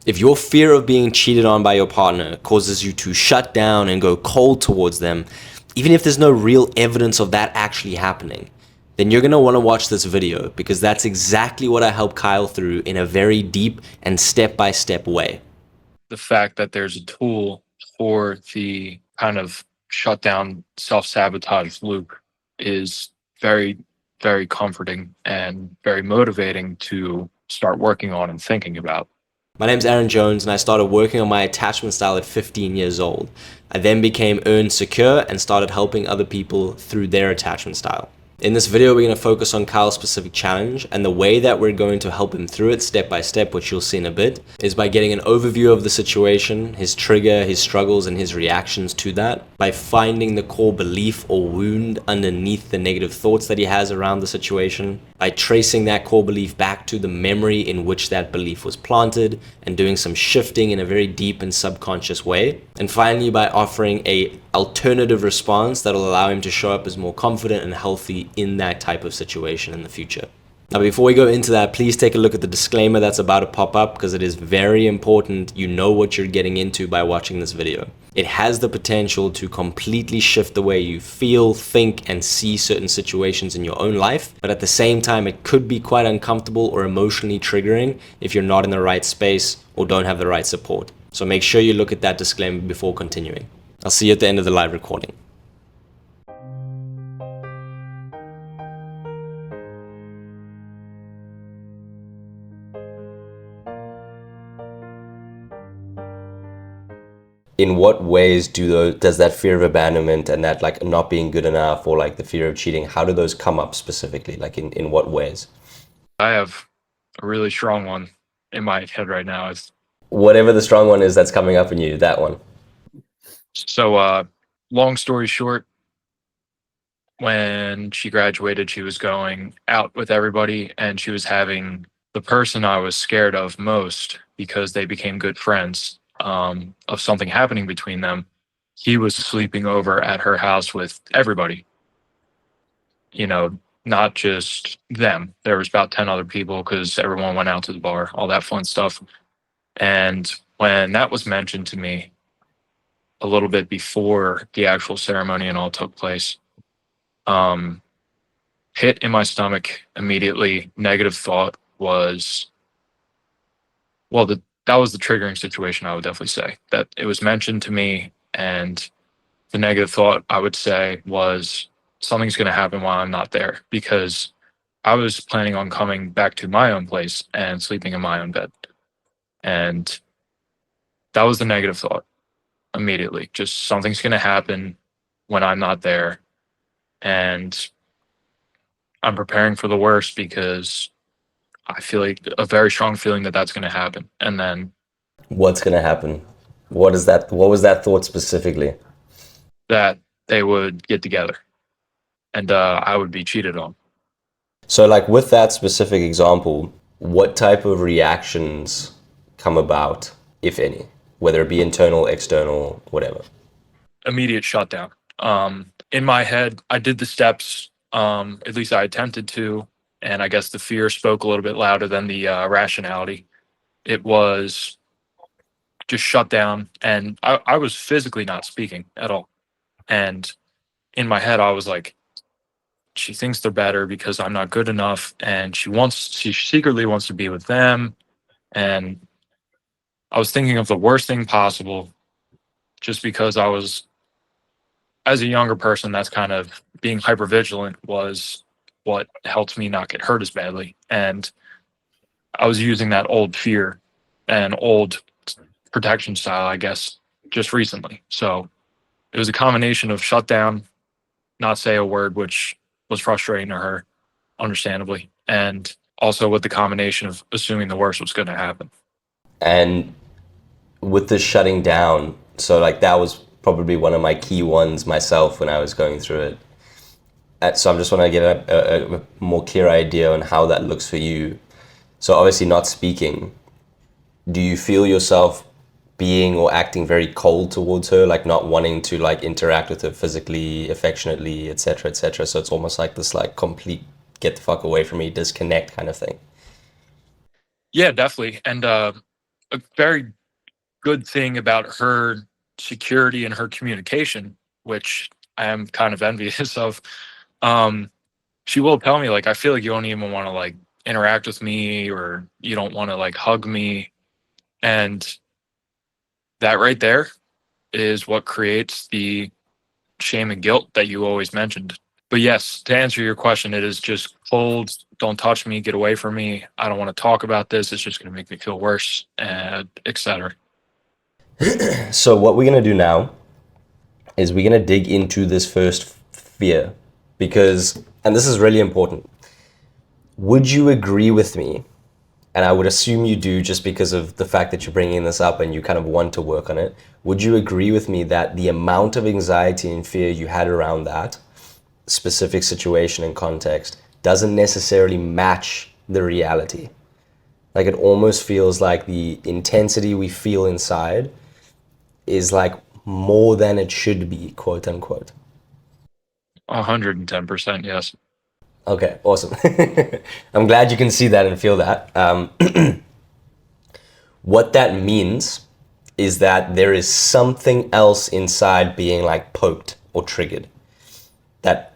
If your fear of being cheated on by your partner causes you to shut down and go cold towards them, even if there's no real evidence of that actually happening, then you're going to want to watch this video, because that's exactly what I helped Kyle through in a very deep and step-by-step way. The fact that there's a tool for the kind of shutdown self-sabotage loop is very, very comforting and very motivating to start working on and thinking about. My name's Aaron Jones, and I started working on my attachment style at 15 years old. I then became earn secure and started helping other people through their attachment style. In this video, we're going to focus on Kyle's specific challenge, and the way that we're going to help him through it step by step, which you'll see in a bit, is by getting an overview of the situation, his trigger, his struggles, and his reactions to that, by finding the core belief or wound underneath the negative thoughts that he has around the situation, by tracing that core belief back to the memory in which that belief was planted, and doing some shifting in a very deep and subconscious way, and finally by offering a alternative response that will allow him to show up as more confident and healthy in that type of situation in the future. Now, before we go into that, please take a look at the disclaimer that's about to pop up, because it is very important you know what you're getting into by watching this video. It has the potential to completely shift the way you feel, think, and see certain situations in your own life, but at the same time, it could be quite uncomfortable or emotionally triggering if you're not in the right space or don't have the right support. So make sure you look at that disclaimer before continuing. I'll see you at the end of the live recording. In what ways does that fear of abandonment and that like not being good enough, or like the fear of cheating, how do those come up specifically? Like in what ways? I have a really strong one in my head right now. Whatever the strong one is that's coming up in you, that one. So, long story short, when she graduated, she was going out with everybody, and she was having the person I was scared of most, because they became good friends, of something happening between them. He was sleeping over at her house with everybody, not just them. There was about 10 other people, because everyone went out to the bar, all that fun stuff. And when that was mentioned to me a little bit before the actual ceremony and all took place, hit in my stomach immediately. Negative thought was, well, that was the triggering situation. I would definitely say that it was mentioned to me, and the negative thought I would say was, something's going to happen while I'm not there, because I was planning on coming back to my own place and sleeping in my own bed. And that was the negative thought immediately. Just, something's going to happen when I'm not there. And I'm preparing for the worst, because I feel like a very strong feeling that that's going to happen. And then What's going to happen? What was that thought specifically? that they would get together, and I would be cheated on. So like with that specific example, what type of reactions come about, if any, whether it be internal, external, whatever? Immediate shutdown. In my head, I did the steps, at least I attempted to, and I guess the fear spoke a little bit louder than the rationality. It was just shut down, and I was physically not speaking at all. And in my head, I was like, she thinks they're better because I'm not good enough, and she secretly wants to be with them. And I was thinking of the worst thing possible, just because I was, as a younger person, that's kind of, being hypervigilant was what helped me not get hurt as badly. And I was using that old fear and old protection style, I guess, just recently. So it was a combination of shut down, not say a word, which was frustrating to her, understandably, and also with the combination of assuming the worst was going to happen. And with the shutting down, so like that was probably one of my key ones myself when I was going through it. So I'm just want to get a more clear idea on how that looks for you. So obviously not speaking. Do you feel yourself being or acting very cold towards her, like not wanting to like interact with her physically, affectionately, etc., etc.? So it's almost like this like complete get the fuck away from me, disconnect kind of thing. Yeah, definitely. And a very good thing about her security and her communication, which I am kind of envious of. Um, she will tell me, like, I feel like you don't even want to like interact with me, or you don't want to like hug me. And that right there is what creates the shame and guilt that you always mentioned. But yes, to answer your question, it is just cold. Don't touch me. Get away from me. I don't want to talk about this. It's just going to make me feel worse, and etc. So what we're gonna do now is we're gonna dig into this first fear because, and this is really important. Would you agree with me? And I would assume you do just because of the fact that you're bringing this up and you kind of want to work on it. Would you agree with me that the amount of anxiety and fear you had around that specific situation and context doesn't necessarily match the reality? Like it almost feels like the intensity we feel inside is like more than it should be, quote unquote. 110%. Yes. Okay, awesome. I'm glad you can see that and feel that. What that means is that there is something else inside being like poked or triggered that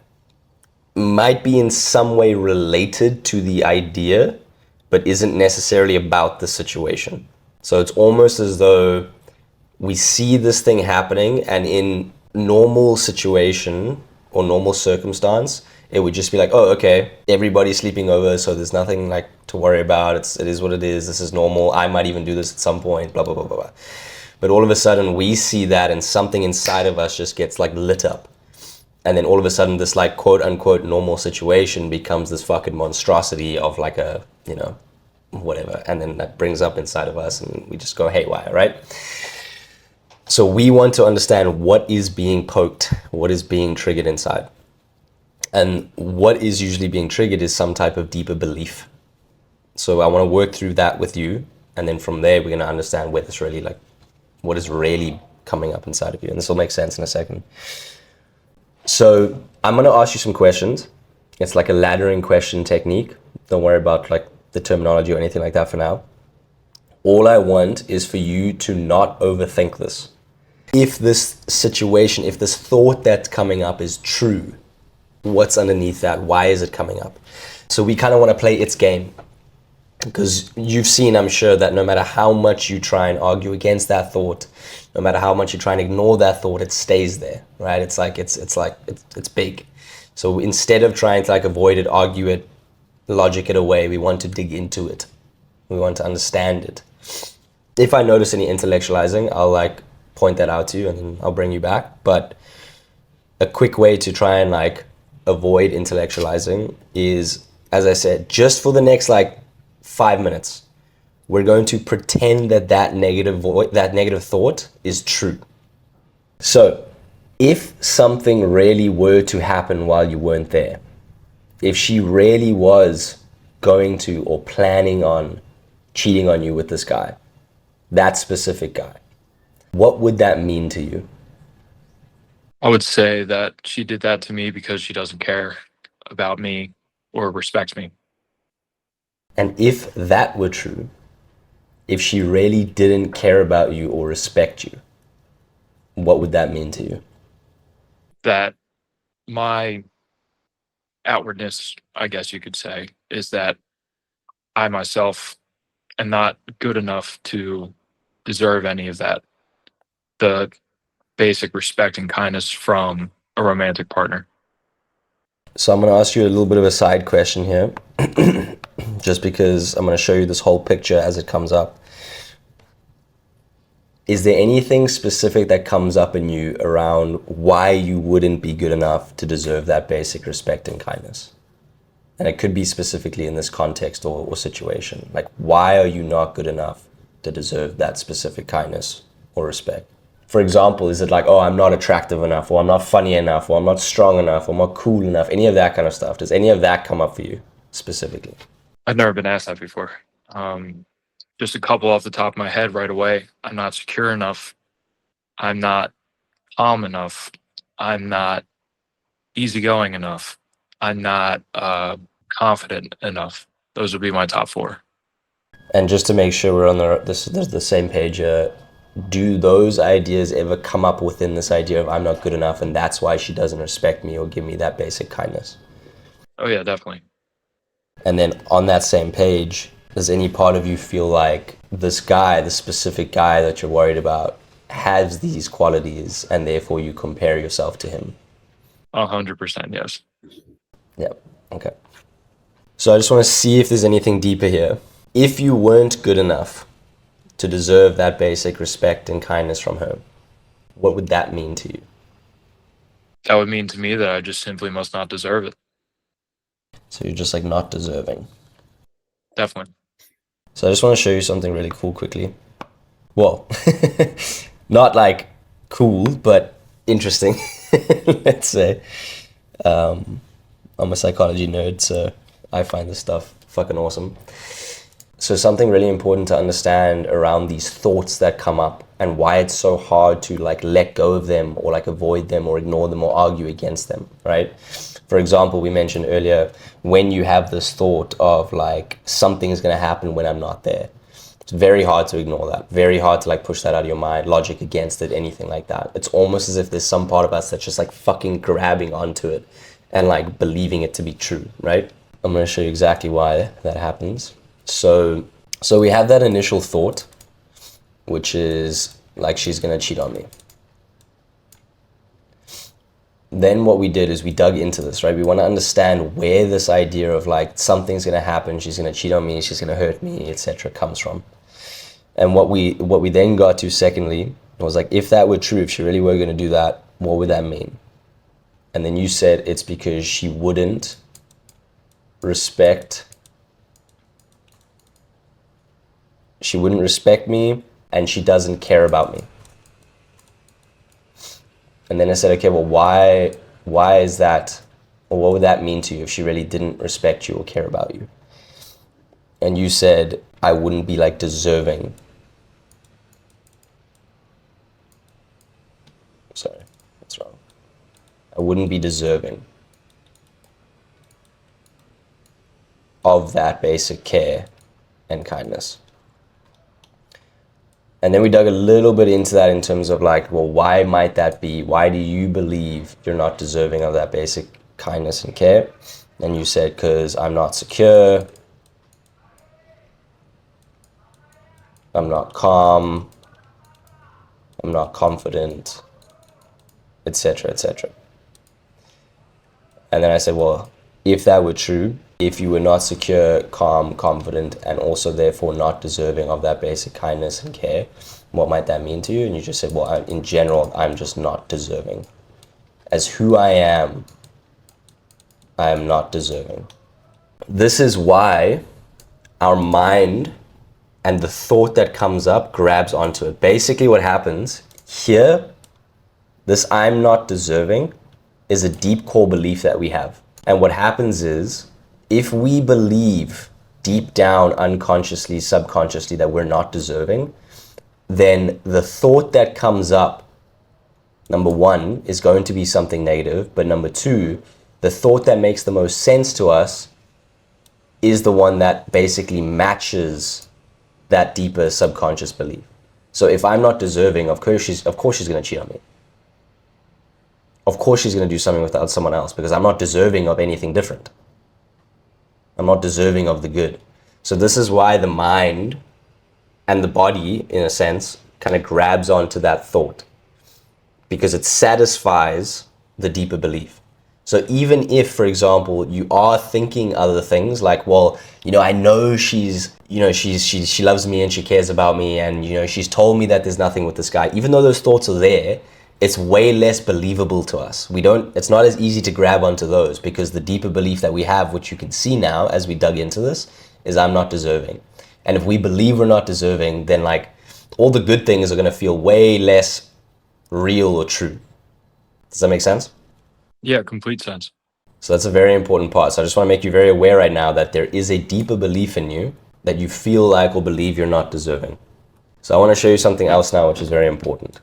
might be in some way related to the idea, but isn't necessarily about the situation. So it's almost as though we see this thing happening, and in normal situation or normal circumstance, it would just be like, oh, okay, everybody's sleeping over, so there's nothing like to worry about. It is what it is. This is normal. I might even do this at some point, blah, blah, blah, blah, blah. But all of a sudden we see that and something inside of us just gets like lit up. And then all of a sudden this like quote unquote normal situation becomes this fucking monstrosity of like a, you know, whatever. And then that brings up inside of us and we just go haywire, right? So we want to understand what is being poked, what is being triggered inside. And what is usually being triggered is some type of deeper belief. So I want to work through that with you. And then from there, we're going to understand where this really like, what is really coming up inside of you. And this will make sense in a second. So I'm going to ask you some questions. It's like a laddering question technique. Don't worry about like the terminology or anything like that for now. All I want is for you to not overthink this. If this situation, if this thought that's coming up is true, what's underneath that? Why is it coming up? So we kind of want to play its game, because you've seen, I'm sure, that no matter how much you try and argue against that thought, no matter how much you try and ignore that thought, it stays there, right? It's big. So instead of trying to like avoid it, argue it, logic it away, we want to dig into it. We want to understand it. If I notice any intellectualizing, I'll like point that out to you and then I'll bring you back. But a quick way to try and like avoid intellectualizing is, as I said, just for the next like 5 minutes, we're going to pretend that that negative thought is true. So if something really were to happen while you weren't there, if she really was going to or planning on cheating on you with this guy, that specific guy, what would that mean to you? I would say that she did that to me because she doesn't care about me or respect me. And if that were true, if she really didn't care about you or respect you, what would that mean to you? That my outwardness, I guess you could say, is that I myself am not good enough to deserve any of that. The basic respect and kindness from a romantic partner. So I'm going to ask you a little bit of a side question here, just because I'm going to show you this whole picture as it comes up. Is there anything specific that comes up in you around why you wouldn't be good enough to deserve that basic respect and kindness? And it could be specifically in this context or situation. Like, why are you not good enough to deserve that specific kindness or respect? For example, is it like, oh, I'm not attractive enough, or I'm not funny enough, or I'm not strong enough, or I'm not cool enough? Any of that kind of stuff. Does any of that come up for you specifically? I've never been asked that before. Just a couple off the top of my head right away. I'm not secure enough. I'm not calm enough. I'm not easygoing enough. I'm not confident enough. Those would be my top four. And just to make sure we're on the same page, do those ideas ever come up within this idea of I'm not good enough and that's why she doesn't respect me or give me that basic kindness? Oh yeah, definitely. And then on that same page, does any part of you feel like this guy, the specific guy that you're worried about, has these qualities and therefore you compare yourself to him? 100%, yes. Yep. Okay. So I just want to see if there's anything deeper here. If you weren't good enough to deserve that basic respect and kindness from her, what would that mean to you? That would mean to me that I just simply must not deserve it. So you're just like not deserving. Definitely. So I just want to show you something really cool quickly. Well, not like cool, but interesting, let's say. I'm a psychology nerd, so I find this stuff fucking awesome. So something really important to understand around these thoughts that come up and why it's so hard to like let go of them or like avoid them or ignore them or argue against them, right? For example, we mentioned earlier, when you have this thought of like something's going to happen when I'm not there, it's very hard to ignore that. Very hard to like push that out of your mind, logic against it, anything like that. It's almost as if there's some part of us that's just like fucking grabbing onto it and like believing it to be true, right? I'm going to show you exactly why that happens. So we have that initial thought, which is like she's going to cheat on me. Then what we did is we dug into this, right? We want to understand where this idea of like something's going to happen, she's going to cheat on me, she's going to hurt me, etc. comes from. And what we then got to secondly was like, if that were true, if she really were going to do that, what would that mean? And then you said it's because she wouldn't respect me and she doesn't care about me. And then I said, okay, well, why is that? Or what would that mean to you if she really didn't respect you or care about you? And you said, I wouldn't be like deserving. Sorry, that's wrong. I wouldn't be deserving of that basic care and kindness. And then we dug a little bit into that in terms of like, well, why might that be? Why do you believe you're not deserving of that basic kindness and care? And you said, because I'm not secure, I'm not calm, I'm not confident, etc., etc. And then I said, well, if that were true, if you were not secure, calm, confident, and also therefore not deserving of that basic kindness and care, what might that mean to you? And you just said, well, in general, I'm just not deserving. As who I am not deserving. This is why our mind and the thought that comes up grabs onto it. Basically what happens here, this I'm not deserving is a deep core belief that we have. And what happens is, if we believe deep down, unconsciously, subconsciously, that we're not deserving, then the thought that comes up, number one, is going to be something negative. But number two, the thought that makes the most sense to us is the one that basically matches that deeper subconscious belief. So if I'm not deserving, of course she's going to cheat on me. Of course she's going to do something without someone else because I'm not deserving of anything different. I'm not deserving of the good. So this is why the mind and the body, in a sense, kind of grabs onto that thought because it satisfies the deeper belief. So even if, for example, you are thinking other things like, well, I know she loves me and she cares about me and, she's told me that there's nothing with this guy, even though those thoughts are there, it's way less believable to us. It's not as easy to grab onto those because the deeper belief that we have, which you can see now as we dug into this, is I'm not deserving. And if we believe we're not deserving, then like all the good things are going to feel way less real or true. Does that make sense? Yeah, complete sense. So that's a very important part. So I just want to make you very aware right now that there is a deeper belief in you that you feel like or believe you're not deserving. So I want to show you something else now, which is very important.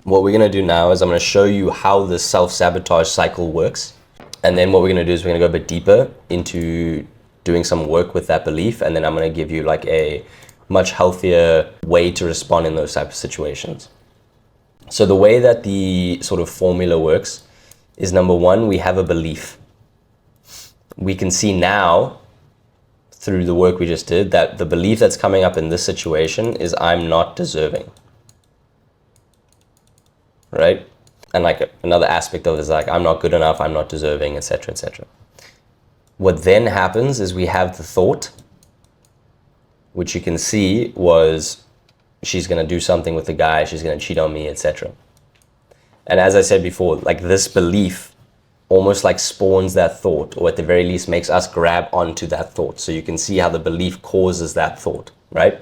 What we're going to do now is I'm going to show you how the self-sabotage cycle works. And then what we're going to do is we're going to go a bit deeper into doing some work with that belief, and then I'm going to give you like a much healthier way to respond in those types of situations. So the way that the sort of formula works is, number one, we have a belief. We can see now through the work we just did that the belief that's coming up in this situation is I'm not deserving, right? And like another aspect of it is like I'm not good enough, I'm not deserving, etc., etc. What then happens is we have the thought, which you can see was she's going to do something with the guy, she's going to cheat on me, etc. And as I said before, like this belief almost like spawns that thought, or at the very least makes us grab onto that thought. So you can see how the belief causes that thought, right?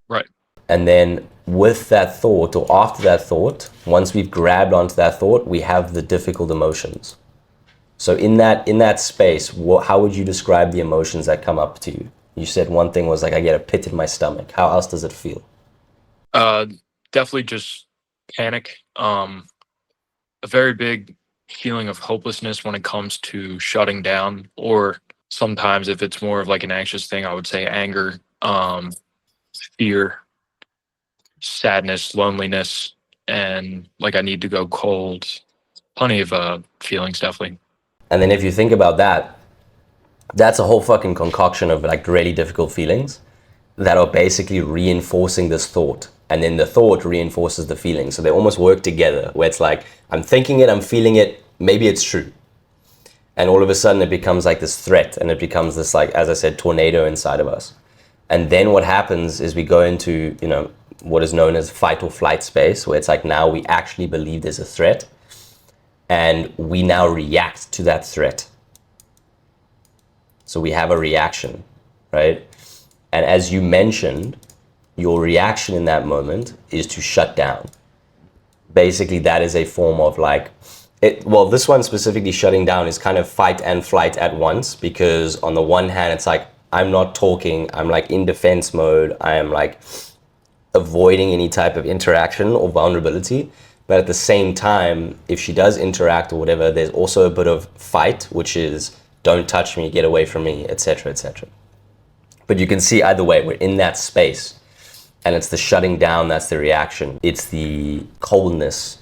Right. And then with that thought, or after that thought, once we've grabbed onto that thought, we have the difficult emotions. So in that space, how would you describe the emotions that come up to you? You said one thing was like, I get a pit in my stomach. How else does it feel? Definitely just panic. A very big feeling of hopelessness when it comes to shutting down, or sometimes if it's more of like an anxious thing, I would say anger, fear, sadness, loneliness, and like I need to go cold. Plenty of feelings, definitely. And then if you think about that, that's a whole fucking concoction of like really difficult feelings that are basically reinforcing this thought. And then the thought reinforces the feeling. So they almost work together, where it's like, I'm thinking it, I'm feeling it, maybe it's true. And all of a sudden it becomes like this threat, and it becomes this, like, as I said, tornado inside of us. And then what happens is we go into, what is known as fight or flight space, where it's like now we actually believe there's a threat, and we now react to that threat. So we have a reaction, right? And as you mentioned, your reaction in that moment is to shut down. Basically, that is a form of like, this one specifically, shutting down, is kind of fight and flight at once, because on the one hand, it's like, I'm not talking, I'm like in defense mode, I am like avoiding any type of interaction or vulnerability. But at the same time, if she does interact or whatever, there's also a bit of fight, which is don't touch me, get away from me, etc., etc. But you can see either way, we're in that space. And it's the shutting down, that's the reaction. It's the coldness,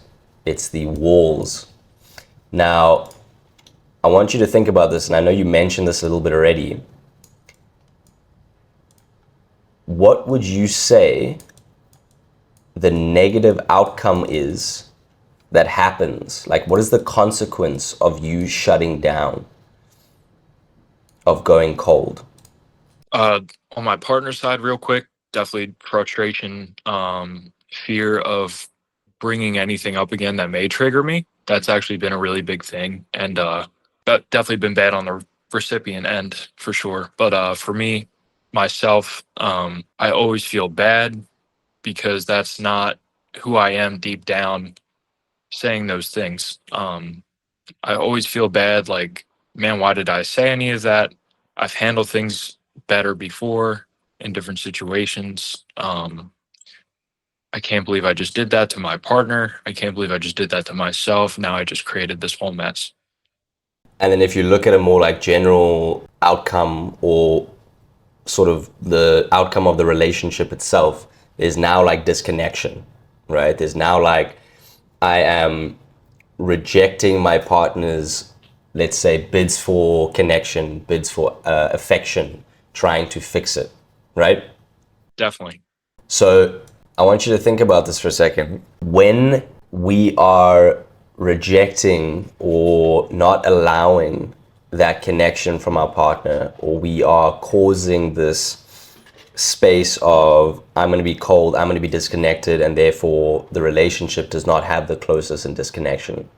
it's the walls. Now, I want you to think about this, and I know you mentioned this a little bit already. What would you say the negative outcome is that happens? Like, what is the consequence of you shutting down, of going cold? On my partner's side, real quick, definitely frustration, fear of bringing anything up again that may trigger me. That's actually been a really big thing, and that definitely been bad on the recipient end for sure. But for me, myself, I always feel bad because that's not who I am deep down, saying those things. I always feel bad, like, man, why did I say any of that? I've handled things better before in different situations. I can't believe I just did that to my partner. I can't believe I just did that to myself. Now I just created this whole mess. And then if you look at a more like general outcome, or sort of the outcome of the relationship itself, there's now like disconnection, right? There's now like, I am rejecting my partner's, let's say, bids for connection, bids for affection, trying to fix it, right? Definitely. So I want you to think about this for a second. When we are rejecting or not allowing that connection from our partner, or we are causing this space of, I'm going to be cold, I'm going to be disconnected, and therefore the relationship does not have the closeness and disconnection,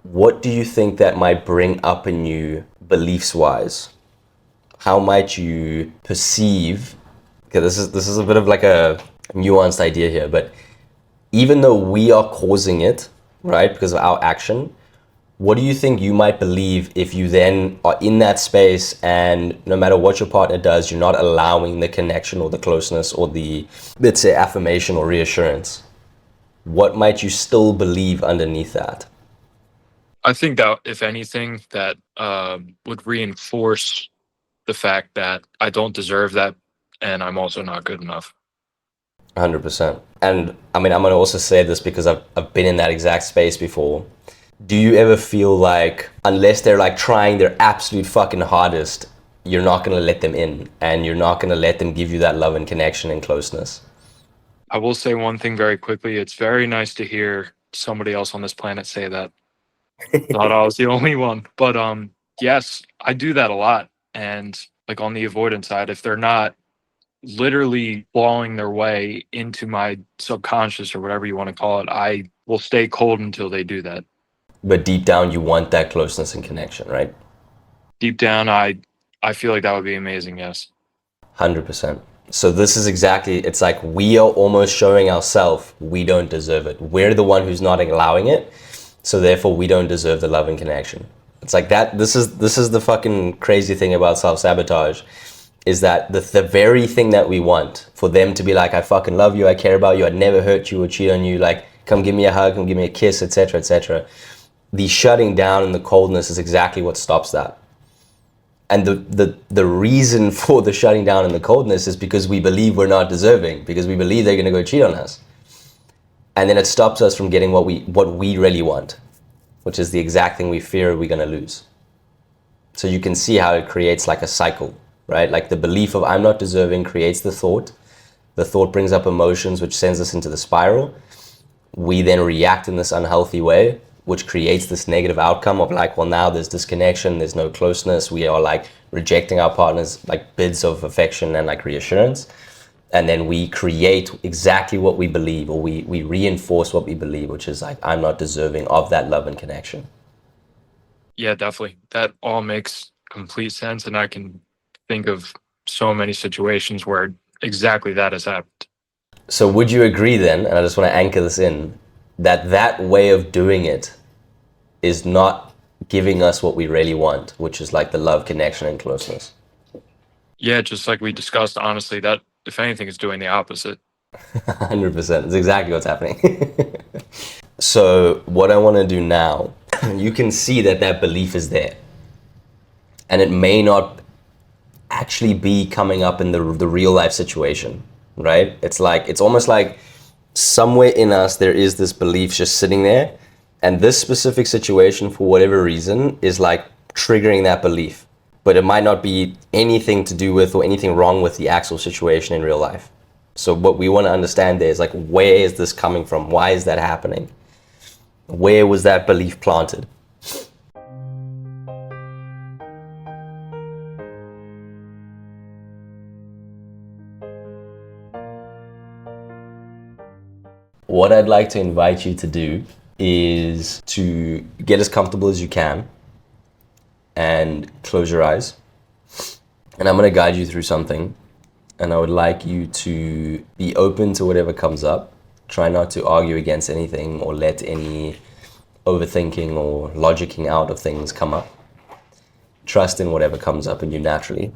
what do you think that might bring up in you beliefs wise? How might you perceive, okay, this is a bit of like a nuanced idea here, but even though we are causing it, right, because of our action, what do you think you might believe if you then are in that space, and no matter what your partner does, you're not allowing the connection or the closeness or the, let's say, affirmation or reassurance? What might you still believe underneath that? I think that if anything, that would reinforce the fact that I don't deserve that, and I'm also not good enough. 100%. And I mean, I'm going to also say this because I've been in that exact space before. Do you ever feel like unless they're like trying their absolute fucking hardest, you're not going to let them in and you're not going to let them give you that love and connection and closeness? I will say one thing very quickly. It's very nice to hear somebody else on this planet say that. Thought I was the only one. But yes, I do that a lot. And like on the avoidance side, if they're not literally clawing their way into my subconscious or whatever you want to call it, I will stay cold until they do that. But deep down, you want that closeness and connection, right? Deep down, I feel like that would be amazing, yes. 100%. So this is exactly, it's like we are almost showing ourselves we don't deserve it. We're the one who's not allowing it. So therefore we don't deserve the love and connection. It's like that. This is the fucking crazy thing about self-sabotage, is that the very thing that we want, for them to be like, I fucking love you, I care about you, I'd never hurt you or cheat on you, like come give me a hug, come give me a kiss, etc., etc. The shutting down and the coldness is exactly what stops that. And the reason for the shutting down and the coldness is because we believe we're not deserving, because we believe they're going to go cheat on us. And then it stops us from getting what we really want, which is the exact thing we fear we're going to lose. So you can see how it creates like a cycle, right? Like the belief of I'm not deserving creates the thought. The thought brings up emotions, which sends us into the spiral. We then react in this unhealthy way, which creates this negative outcome of like, well, now there's disconnection, there's no closeness. We are like rejecting our partners, like bids of affection and like reassurance. And then we create exactly what we believe, or we reinforce what we believe, which is like, I'm not deserving of that love and connection. Yeah, definitely. That all makes complete sense. And I can think of so many situations where exactly that has happened. So would you agree then, and I just want to anchor this in, that that way of doing it is not giving us what we really want, which is like the love, connection, and closeness? Yeah, just like we discussed, honestly, that if anything is doing the opposite. 100%. It's exactly what's happening. So what I want to do now, you can see that that belief is there. And it may not actually be coming up in the real life situation, right? It's like, it's almost like somewhere in us there is this belief just sitting there, and this specific situation for whatever reason is like triggering that belief, but it might not be anything to do with or anything wrong with the actual situation in real life. So what we want to understand there is like, where is this coming from? Why is that happening? Where was that belief planted? What I'd like to invite you to do is to get as comfortable as you can and close your eyes. And I'm going to guide you through something. And I would like you to be open to whatever comes up. Try not to argue against anything or let any overthinking or logicking out of things come up. Trust in whatever comes up in you naturally.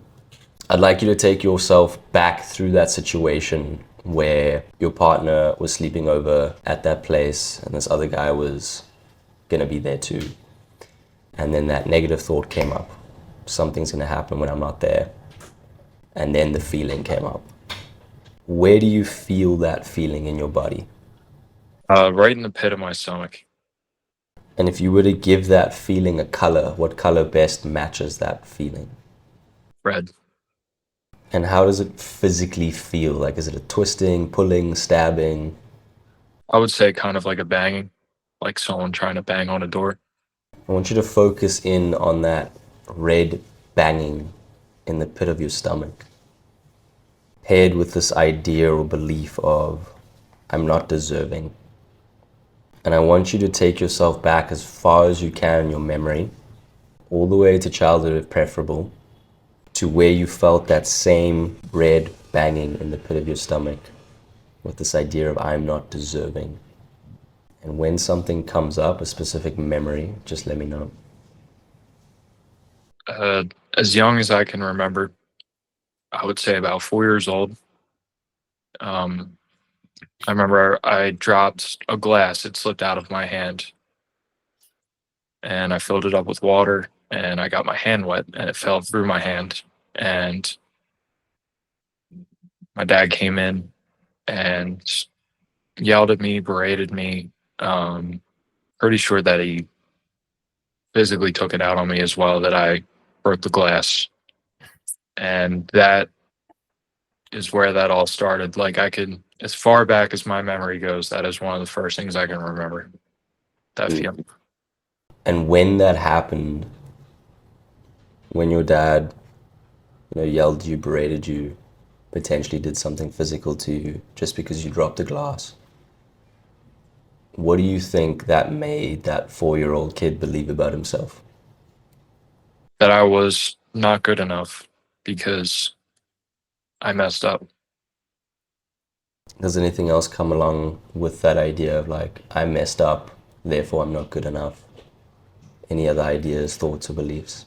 I'd like you to take yourself back through that situation where your partner was sleeping over at that place and this other guy was going to be there too. And then that negative thought came up. Something's going to happen when I'm not there. And then the feeling came up. Where do you feel that feeling in your body? Right in the pit of my stomach. And if you were to give that feeling a color, what color best matches that feeling? Red. And how does it physically feel? Like, is it a twisting, pulling, stabbing? I would say kind of like a banging, like someone trying to bang on a door. I want you to focus in on that red banging in the pit of your stomach. Paired with this idea or belief of, I'm not deserving. And I want you to take yourself back as far as you can in your memory, all the way to childhood if preferable, to where you felt that same red banging in the pit of your stomach with this idea of I'm not deserving. And when something comes up, a specific memory, just let me know. As young as I can remember, I would say about 4 years old. I remember I dropped a glass. It slipped out of my hand, and I filled it up with water, and I got my hand wet, and it fell through my hand, and my dad came in and yelled at me, berated me. Pretty sure that he physically took it out on me as well, that I broke the glass. And that is where that all started. Like, I could, as far back as my memory goes, that is one of the first things I can remember. That feeling. And when that happened, when your dad, yelled at you, berated you, potentially did something physical to you just because you dropped a glass, what do you think that made that 4-year-old kid believe about himself? That I was not good enough because I messed up. Does anything else come along with that idea of like, I messed up, therefore I'm not good enough? Any other ideas, thoughts, or beliefs?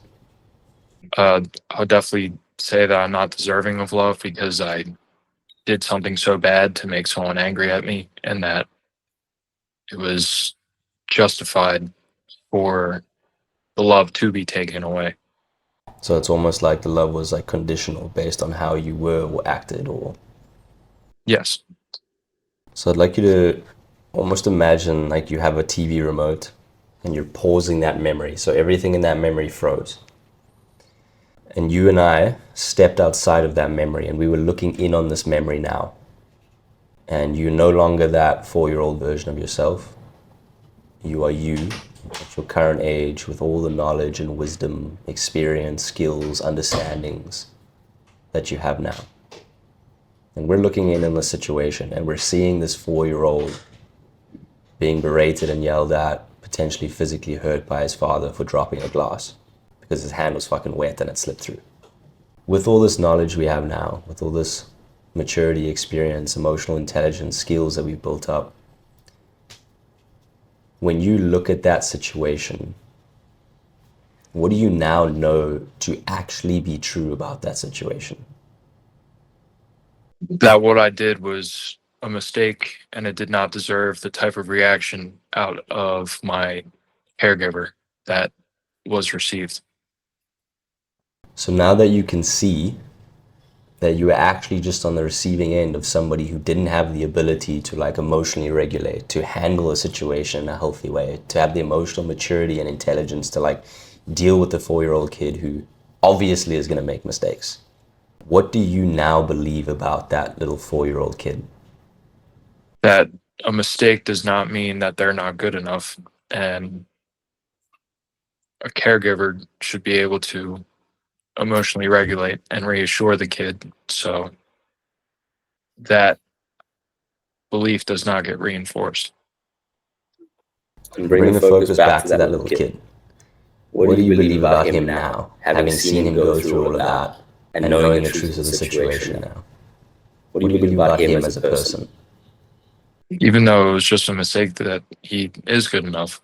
I'll definitely say that I'm not deserving of love because I did something so bad to make someone angry at me, and that it was justified for the love to be taken away. So it's almost like the love was like conditional based on how you were or acted or... Yes. So I'd like you to almost imagine like you have a TV remote and you're pausing that memory. So everything in that memory froze. And you and I stepped outside of that memory and we were looking in on this memory now. And you're no longer that 4-year-old version of yourself. You are you at your current age with all the knowledge and wisdom, experience, skills, understandings that you have now. And we're looking in on the situation and we're seeing this 4-year-old being berated and yelled at, potentially physically hurt by his father for dropping a glass because his hand was fucking wet and it slipped through. With all this knowledge we have now, with all this maturity, experience, emotional intelligence, skills that we've built up, when you look at that situation, what do you now know to actually be true about that situation? That what I did was a mistake and it did not deserve the type of reaction out of my caregiver that was received. So now that you can see that you were actually just on the receiving end of somebody who didn't have the ability to like emotionally regulate, to handle a situation in a healthy way, to have the emotional maturity and intelligence to like deal with the 4-year-old kid who obviously is going to make mistakes. What do you now believe about that little 4-year-old kid? That a mistake does not mean that they're not good enough, and a caregiver should be able to emotionally regulate and reassure the kid so that belief does not get reinforced. And bring the focus back to that little kid. What do you believe about him now, having seen him go through all of that and knowing the truth of the situation now? What do you believe about him as a person? Even though it was just a mistake, that he is good enough.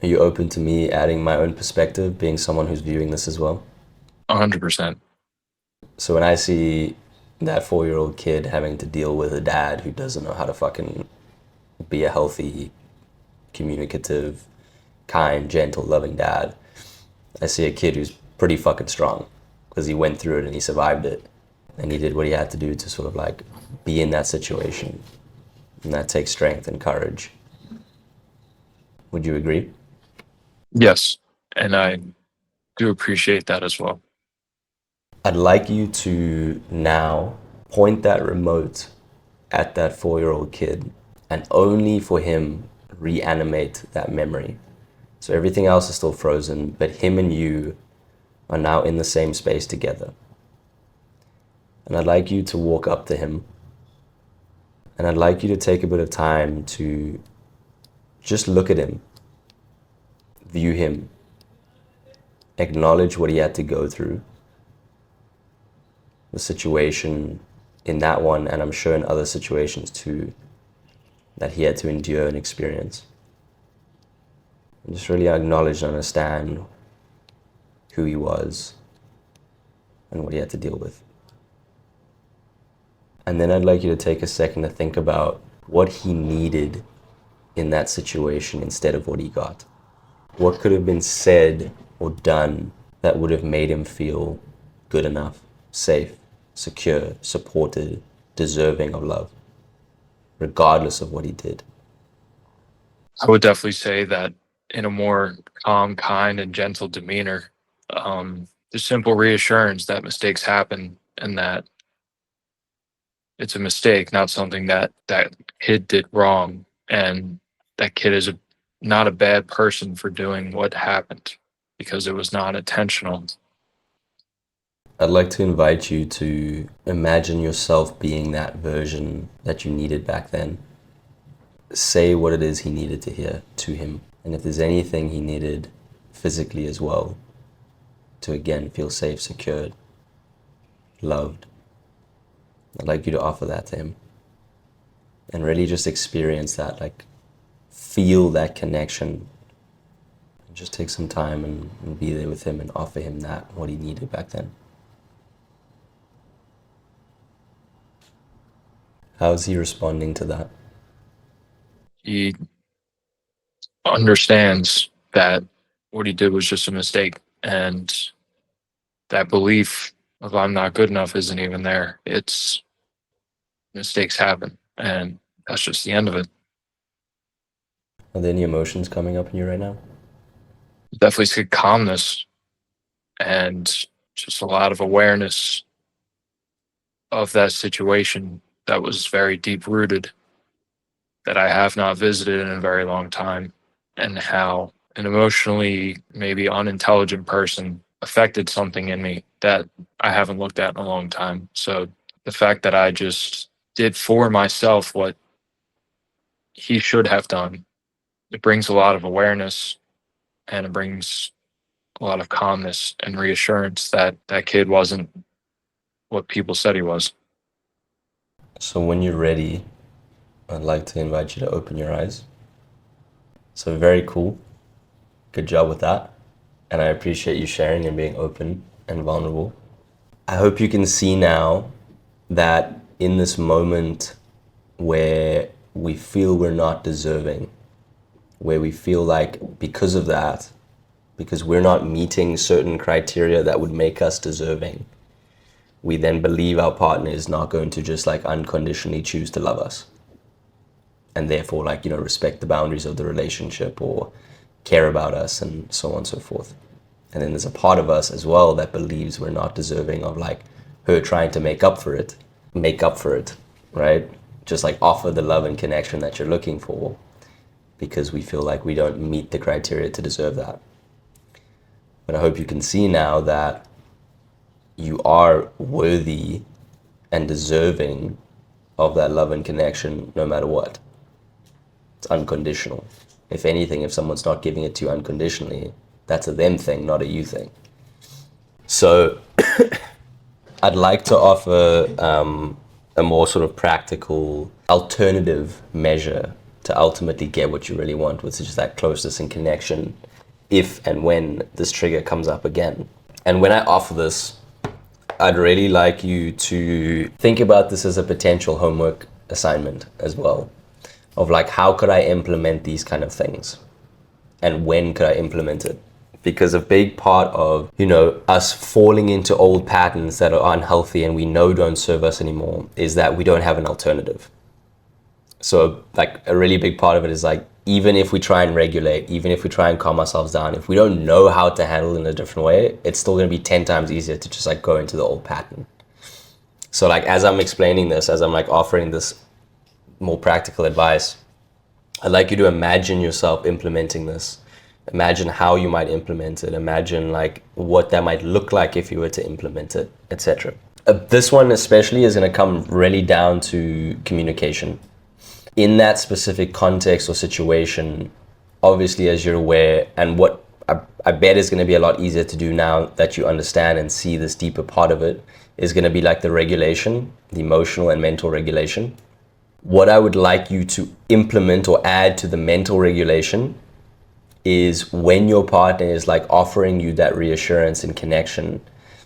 Are you open to me adding my own perspective, being someone who's viewing this as well? 100%. So when I see that 4-year-old kid having to deal with a dad who doesn't know how to fucking be a healthy, communicative, kind, gentle, loving dad, I see a kid who's pretty fucking strong because he went through it and he survived it and he did what he had to do to sort of like be in that situation, and that takes strength and courage. Would you agree? Yes, and I do appreciate that as well. I'd like you to now point that remote at that 4-year-old kid and only for him reanimate that memory. So everything else is still frozen, but him and you are now in the same space together. And I'd like you to walk up to him and I'd like you to take a bit of time to just look at him, view him, acknowledge what he had to go through, the situation in that one, and I'm sure in other situations too, that he had to endure and experience. And just really acknowledge and understand who he was and what he had to deal with. And then I'd like you to take a second to think about what he needed in that situation instead of what he got. What could have been said or done that would have made him feel good enough, safe, secure, supported, deserving of love, regardless of what he did? I would definitely say that in a more calm, kind, and gentle demeanor, the simple reassurance that mistakes happen and that it's a mistake, not something that that kid did wrong, and that kid is not a bad person for doing what happened because it was not intentional. I'd like to invite you to imagine yourself being that version that you needed back then. Say what it is he needed to hear to him. And if there's anything he needed physically as well, to again feel safe, secured, loved, I'd like you to offer that to him. And really just experience that, like feel that connection. Just take some time and be there with him and offer him that, what he needed back then. How's he responding to that? He understands that what he did was just a mistake, and that belief of I'm not good enough isn't even there. It's mistakes happen, and that's just the end of it. Are there any emotions coming up in you right now? Definitely see calmness and just a lot of awareness of that situation that was very deep rooted, that I have not visited in a very long time, and how an emotionally maybe unintelligent person affected something in me that I haven't looked at in a long time. So the fact that I just did for myself what he should have done, it brings a lot of awareness, and it brings a lot of calmness and reassurance that that kid wasn't what people said he was. So when you're ready, I'd like to invite you to open your eyes. So very cool. Good job with that. And I appreciate you sharing and being open and vulnerable. I hope you can see now that in this moment where we feel we're not deserving, where we feel like because of that, because we're not meeting certain criteria that would make us deserving, we then believe our partner is not going to just like unconditionally choose to love us. And therefore, like, respect the boundaries of the relationship or care about us and so on and so forth. And then there's a part of us as well that believes we're not deserving of like her trying to make up for it, right? Just like offer the love and connection that you're looking for because we feel like we don't meet the criteria to deserve that. But I hope you can see now that you are worthy and deserving of that love and connection no matter what. It's unconditional. If anything, if someone's not giving it to you unconditionally, that's a them thing, not a you thing. So I'd like to offer a more sort of practical alternative measure to ultimately get what you really want, which is that closeness and connection if and when this trigger comes up again. And when I offer this, I'd really like you to think about this as a potential homework assignment as well, of like, how could I implement these kind of things? And when could I implement it? Because a big part of, us falling into old patterns that are unhealthy and we know don't serve us anymore is that we don't have an alternative. So like a really big part of it is like, even if we try and regulate, even if we try and calm ourselves down, if we don't know how to handle it in a different way, it's still going to be 10 times easier to just like go into the old pattern. So like, as I'm explaining this, as I'm like offering this more practical advice, I'd like you to imagine yourself implementing this. Imagine how you might implement it. Imagine like what that might look like if you were to implement it, etc. This one especially is going to come really down to communication. In that specific context or situation, obviously, as you're aware, and what I bet is going to be a lot easier to do now that you understand and see this deeper part of it, is going to be like the regulation, the emotional and mental regulation. What I would like you to implement or add to the mental regulation is when your partner is like offering you that reassurance and connection,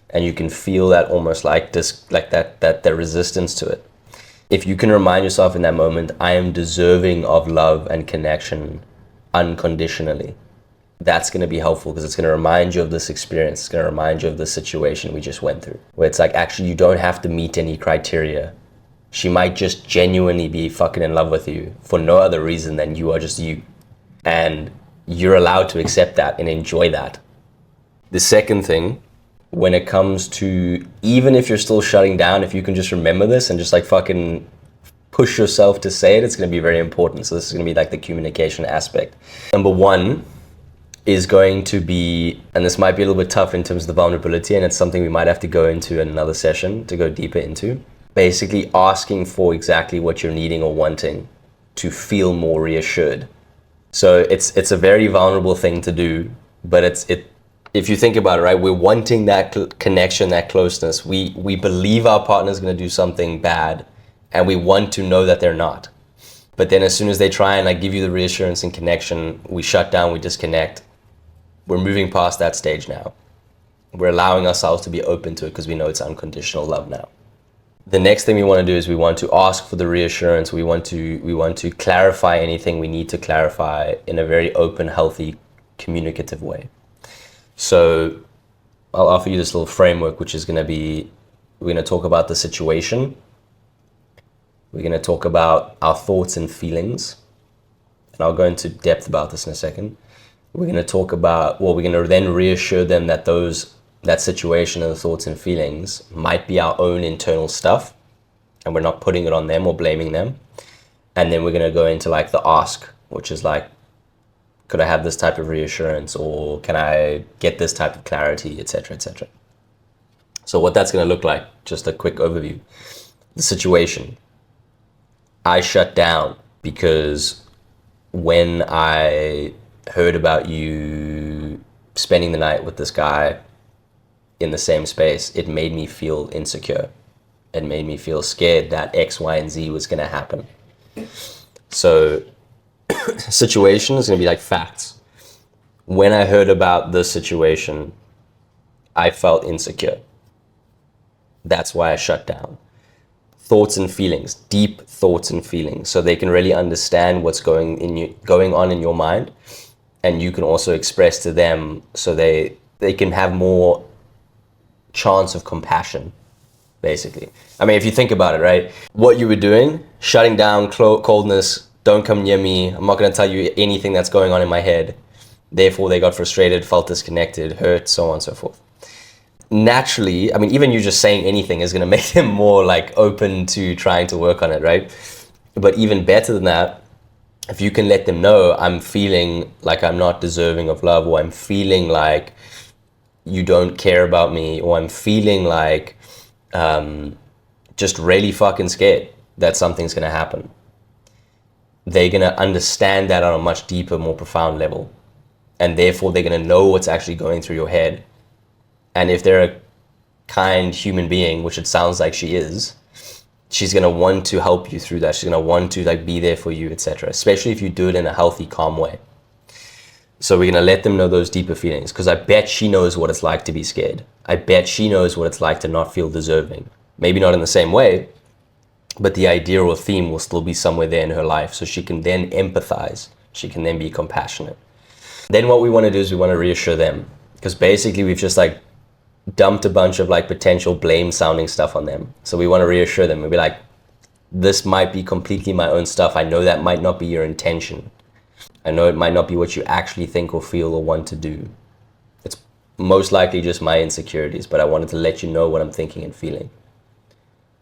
and you can feel that almost like this, like that resistance to it. If you can remind yourself in that moment, I am deserving of love and connection unconditionally. that's going to be helpful because it's going to remind you of this experience. It's going to remind you of the situation we just went through, where it's like, actually, you don't have to meet any criteria. She might just genuinely be fucking in love with you for no other reason than you are just you. And you're allowed to accept that and enjoy that. The second thing, when it comes to, even if you're still shutting down, if you can just remember this and just like fucking push yourself to say it, it's going to be very important. So this is going to be like the communication aspect. Number one is going to be, and this might be a little bit tough in terms of the vulnerability, and it's something we might have to go into in another session to go deeper into. Basically asking for exactly what you're needing or wanting to feel more reassured. So it's a very vulnerable thing to do, but if you think about it, right, we're wanting that connection, that closeness. We believe our partner's going to do something bad, and we want to know that they're not. But then as soon as they try and like give you the reassurance and connection, we shut down, we disconnect. We're moving past that stage now. We're allowing ourselves to be open to it because we know it's unconditional love now. The next thing we want to do is we want to ask for the reassurance. We want to clarify anything we need to clarify in a very open, healthy, communicative way. So I'll offer you this little framework, which is going to be, we're going to talk about the situation. We're going to talk about our thoughts and feelings. And I'll go into depth about this in a second. We're going to talk about, well, we're going to then reassure them that that situation and the thoughts and feelings might be our own internal stuff, and we're not putting it on them or blaming them. And then we're going to go into like the ask, which is like, could I have this type of reassurance, or can I get this type of clarity, etc., etc. So what that's going to look like, just a quick overview. The situation. I shut down because when I heard about you spending the night with this guy in the same space, it made me feel insecure. It made me feel scared that X, Y, and Z was going to happen. So situation is going to be like facts. When I heard about this situation, I felt insecure. That's why I shut down. Thoughts and feelings, deep thoughts and feelings, so they can really understand what's going on in your mind, and you can also express to them so they can have more chance of compassion, basically. I mean, if you think about it, right? What you were doing, shutting down, coldness, don't come near me, I'm not going to tell you anything that's going on in my head. Therefore, they got frustrated, felt disconnected, hurt, so on and so forth. Naturally, I mean, even you just saying anything is going to make them more like open to trying to work on it, right? But even better than that, if you can let them know, I'm feeling like I'm not deserving of love, or I'm feeling like you don't care about me, or I'm feeling like just really fucking scared that something's going to happen. They're going to understand that on a much deeper, more profound level. And therefore, they're going to know what's actually going through your head. And if they're a kind human being, which it sounds like she is, she's going to want to help you through that. She's going to want to like be there for you, etc. Especially if you do it in a healthy, calm way. So we're going to let them know those deeper feelings, because I bet she knows what it's like to be scared. I bet she knows what it's like to not feel deserving. Maybe not in the same way, but the idea or theme will still be somewhere there in her life. So she can then empathize. She can then be compassionate. Then what we want to do is we want to reassure them, because basically we've just like dumped a bunch of like potential blame sounding stuff on them. So we want to reassure them and be like, this might be completely my own stuff. I know that might not be your intention. I know it might not be what you actually think or feel or want to do. It's most likely just my insecurities, but I wanted to let you know what I'm thinking and feeling.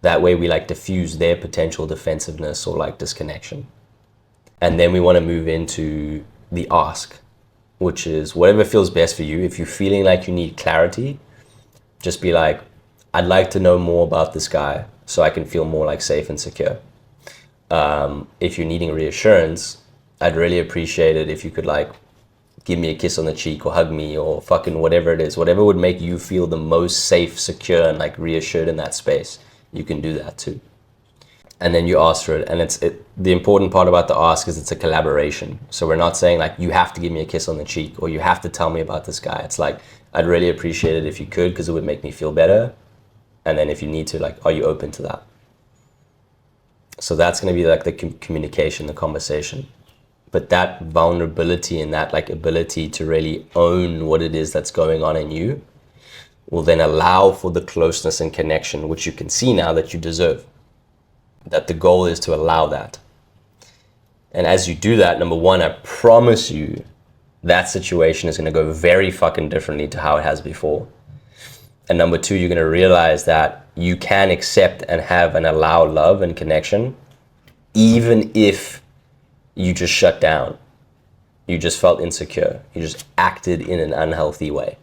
That way we like diffuse their potential defensiveness or like disconnection. And then we want to move into the ask, which is whatever feels best for you. If you're feeling like you need clarity, just be like, I'd like to know more about this guy so I can feel more like safe and secure. If you're needing reassurance, I'd really appreciate it if you could like give me a kiss on the cheek or hug me or fucking whatever it is, whatever would make you feel the most safe, secure, and like reassured in that space. You can do that too. And then you ask for it. And the important part about the ask is it's a collaboration. So we're not saying like, you have to give me a kiss on the cheek or you have to tell me about this guy. It's like, I'd really appreciate it if you could, because it would make me feel better. And then if you need to, like, are you open to that? So that's going to be like the communication, the conversation. But that vulnerability and that like ability to really own what it is that's going on in you will then allow for the closeness and connection, which you can see now that you deserve. That the goal is to allow that. And as you do that, number one, I promise you that situation is going to go very fucking differently to how it has before. And number two, you're going to realize that you can accept and have and allow love and connection, even if you just shut down. You just felt insecure. You just acted in an unhealthy way.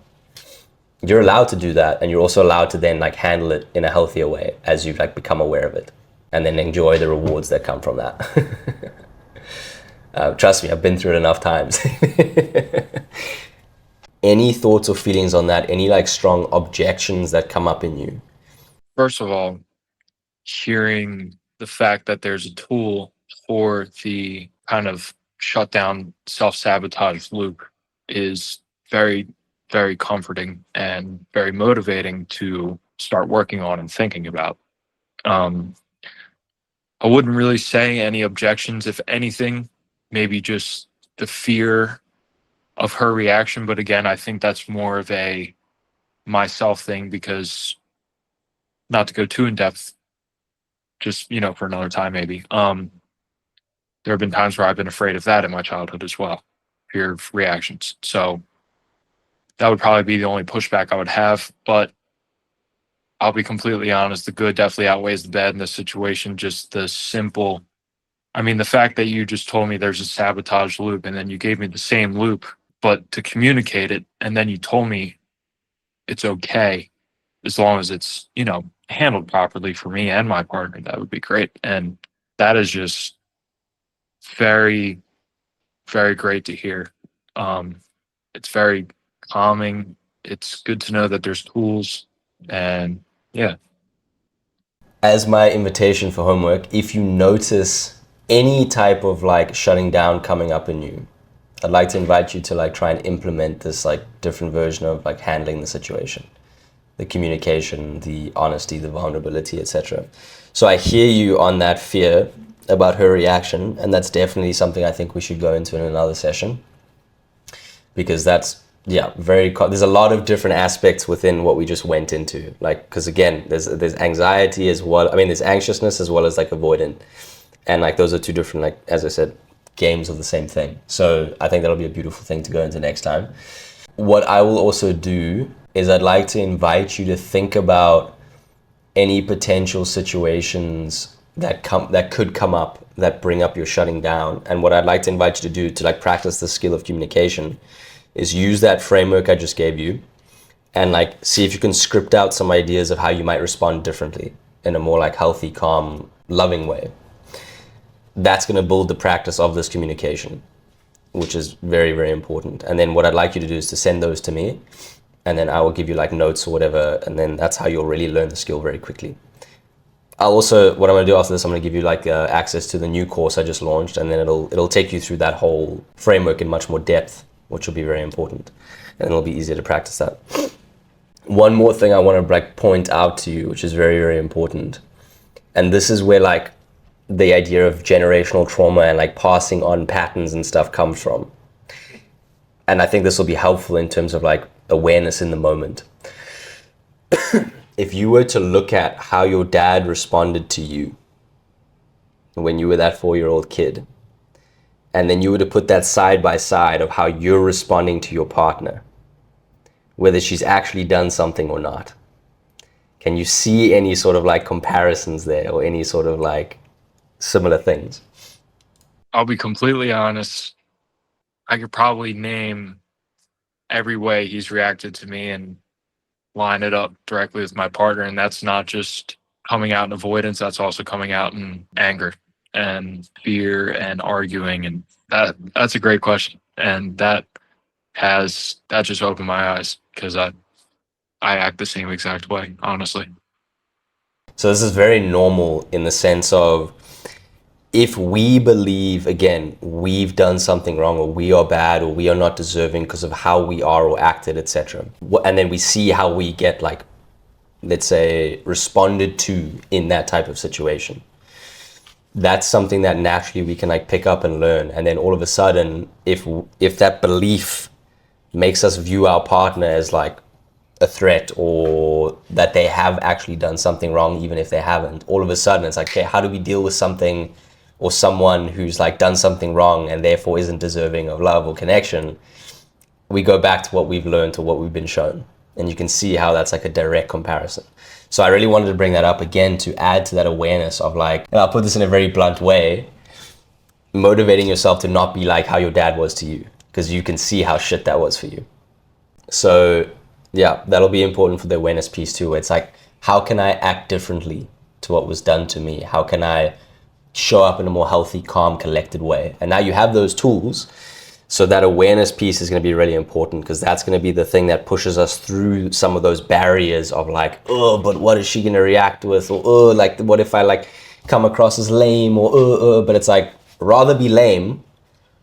You're allowed to do that, and you're also allowed to then like handle it in a healthier way as you like become aware of it, and then enjoy the rewards that come from that. Trust me, I've been through it enough times. Any thoughts or feelings on that? Any like strong objections that come up in you? First of all, hearing the fact that there's a tool for the kind of shutdown self-sabotage loop is very, very comforting and very motivating to start working on and thinking about. I wouldn't really say any objections. If anything, maybe just the fear of her reaction. But again, I think that's more of a myself thing, because not to go too in depth, just, for another time, maybe. There have been times where I've been afraid of that in my childhood as well, fear of reactions. So that would probably be the only pushback I would have. But I'll be completely honest, the good definitely outweighs the bad in this situation. Just the fact that you just told me there's a sabotage loop, and then you gave me the same loop, but to communicate it, and then you told me it's okay as long as it's, handled properly for me and my partner, that would be great. And that is just very, very great to hear. It's very calming. It's good to know that there's tools, and yeah. As my invitation for homework, if you notice any type of like shutting down coming up in you, I'd like to invite you to like try and implement this like different version of like handling the situation, the communication, the honesty, the vulnerability, etc. So I hear you on that fear about her reaction, and that's definitely something I think we should go into in another session, because that's there's a lot of different aspects within what we just went into, like, because again, there's anxiety as well. There's anxiousness as well as like avoidant, and like those are two different, like, as I said, games of the same thing. So I think that'll be a beautiful thing to go into next time. What I will also do is I'd like to invite you to think about any potential situations that could come up that bring up your shutting down. And what I'd like to invite you to do to like practice the skill of communication is use that framework I just gave you, and like see if you can script out some ideas of how you might respond differently in a more like healthy, calm, loving way. That's going to build the practice of this communication, which is very, very important. And then what I'd like you to do is to send those to me, and then I will give you like notes or whatever, and then that's how you'll really learn the skill very quickly. What I'm going to do after this, I'm going to give you like access to the new course I just launched, and then it'll take you through that whole framework in much more depth, which will be very important, and it'll be easier to practice that. One more thing I want to like point out to you, which is very, very important, and this is where like the idea of generational trauma and like passing on patterns and stuff comes from. And I think this will be helpful in terms of like awareness in the moment. If you were to look at how your dad responded to you when you were that 4-year-old kid, and then you were to put that side by side of how you're responding to your partner, whether she's actually done something or not, can you see any sort of like comparisons there, or any sort of like similar things? I'll be completely honest. I could probably name every way he's reacted to me and line it up directly with my partner. And that's not just coming out in avoidance. That's also coming out in anger and fear and arguing. And that's a great question. And that just opened my eyes, because I act the same exact way, honestly. So this is very normal in the sense of, if we believe, again, we've done something wrong, or we are bad, or we are not deserving because of how we are or acted, etc., and then we see how we get, like, let's say, responded to in that type of situation, that's something that naturally we can like pick up and learn. And then all of a sudden, if that belief makes us view our partner as like a threat, or that they have actually done something wrong even if they haven't, all of a sudden it's like, okay, how do we deal with something or someone who's like done something wrong and therefore isn't deserving of love or connection? We go back to what we've learned or what we've been shown, and you can see how that's like a direct comparison. So I really wanted to bring that up again to add to that awareness of like, and I'll put this in a very blunt way, motivating yourself to not be like how your dad was to you, because you can see how shit that was for you. So yeah, that'll be important for the awareness piece too, where it's like, how can I act differently to what was done to me? How can I show up in a more healthy, calm, collected way? And now you have those tools. So that awareness piece is going to be really important, because that's going to be the thing that pushes us through some of those barriers of like, oh, but what is she going to react with? Or, oh, like, what if I like come across as lame? Or, but it's like, rather be lame,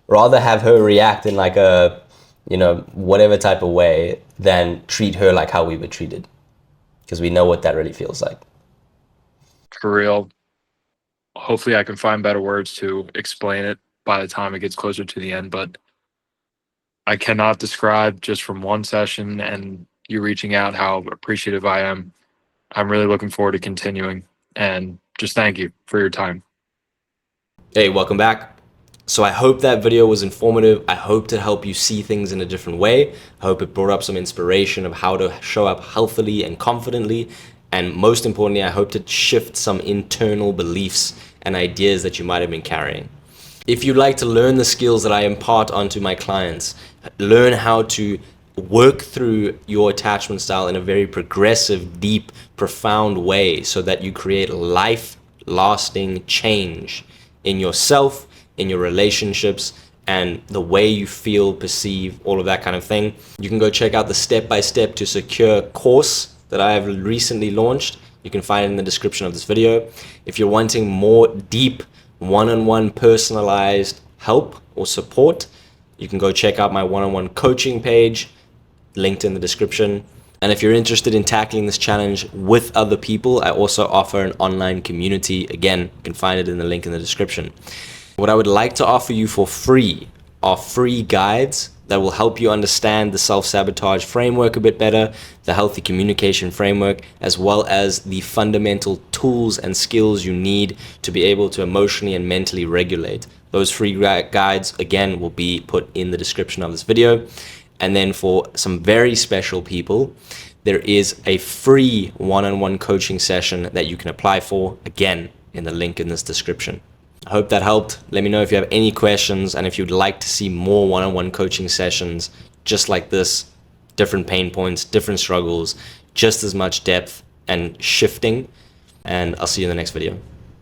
rather have her react in like a, you know, whatever type of way, than treat her like how we were treated. Because we know what that really feels like. For real. Hopefully I can find better words to explain it by the time it gets closer to the end, but I cannot describe just from one session and you reaching out how appreciative I am. I'm really looking forward to continuing, and just thank you for your time. Hey, welcome back. So I hope that video was informative. I hope to help you see things in a different way. I hope it brought up some inspiration of how to show up healthily and confidently. And most importantly, I hope to shift some internal beliefs and ideas that you might have been carrying. If you'd like to learn the skills that I impart onto my clients, learn how to work through your attachment style in a very progressive, deep, profound way so that you create life-lasting change in yourself, in your relationships, and the way you feel, perceive, all of that kind of thing, you can go check out the step-by-step to secure course that I have recently launched. You can find it in the description of this video. If you're wanting more deep, one-on-one personalized help or support, you can go check out my one-on-one coaching page, linked in the description. And if you're interested in tackling this challenge with other people, I also offer an online community. Again, you can find it in the link in the description. What I would like to offer you for free are free guides that will help you understand the self-sabotage framework a bit better, the healthy communication framework, as well as the fundamental tools and skills you need to be able to emotionally and mentally regulate. Those free guides, again, will be put in the description of this video. And then for some very special people, there is a free one-on-one coaching session that you can apply for, again, in the link in this description. I hope that helped. Let me know if you have any questions, and if you'd like to see more one-on-one coaching sessions just like this, different pain points, different struggles, just as much depth and shifting. And I'll see you in the next video.